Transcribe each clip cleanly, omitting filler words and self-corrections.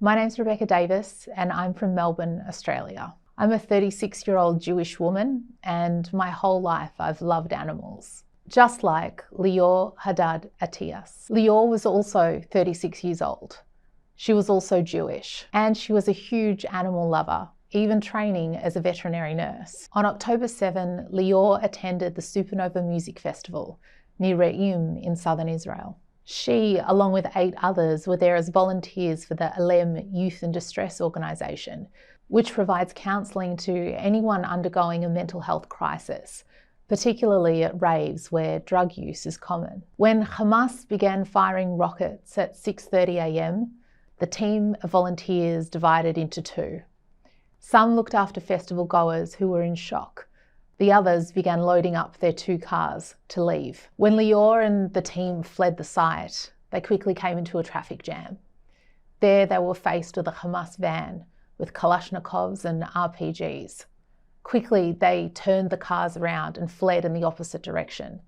My name's Rebecca Davis and I'm from Melbourne, Australia. I'm a 36-year-old Jewish woman and my whole life I've loved animals. Just like Lior Hadad Atias. Lior was also 36 years old. She was also Jewish and she was a huge animal lover, even training as a veterinary nurse. On October 7, Lior attended the Supernova Music Festival near Re'im in southern Israel. She, along with 8 others, were there as volunteers for the Alem Youth in Distress organisation, which provides counselling to anyone undergoing a mental health crisis, particularly at raves where drug use is common. When Hamas began firing rockets at 6:30 a.m, the team of volunteers divided into 2. Some looked after festival goers who were in shock. The others began loading up their 2 cars to leave. When Lior and the team fled the site, they quickly came into a traffic jam. There they were faced with a Hamas van with Kalashnikovs and RPGs. Quickly they turned the cars around and fled in the opposite direction,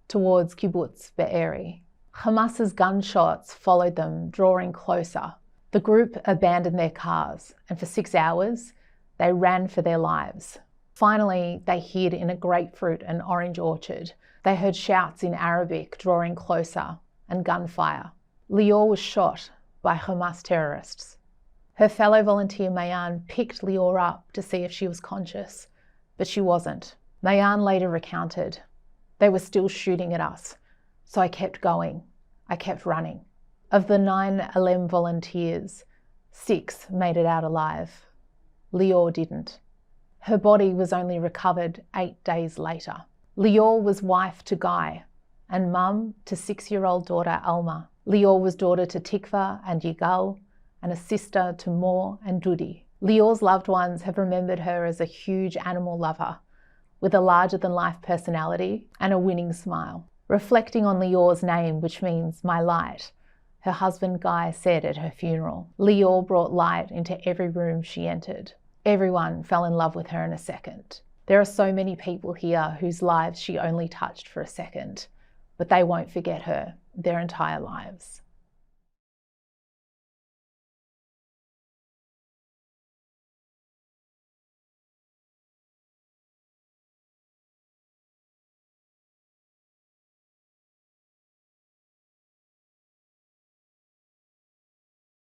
towards Kibbutz Be'eri. Hamas's gunshots followed them, drawing closer. The group abandoned their cars and for 6 hours they ran for their lives. Finally, they hid in a grapefruit and orange orchard. They heard shouts in Arabic drawing closer and gunfire. Lior was shot by Hamas terrorists. Her fellow volunteer Mayan picked Lior up to see if she was conscious, but she wasn't. Mayan later recounted, "They were still shooting at us, so I kept going. I kept running." Of the 9 Alem volunteers, 6 made it out alive. Lior didn't. Her body was only recovered 8 days later. Lior was wife to Guy and mum to 6-year-old daughter Alma. Lior was daughter to Tikva and Yigal and a sister to Mor and Dudi. Lior's loved ones have remembered her as a huge animal lover with a larger-than-life personality and a winning smile. Reflecting on Lior's name, which means my light, her husband Guy said at her funeral, "Lior brought light into every room she entered. Everyone fell in love with her in a second." There are so many people here whose lives she only touched for a second, but they won't forget her their entire lives.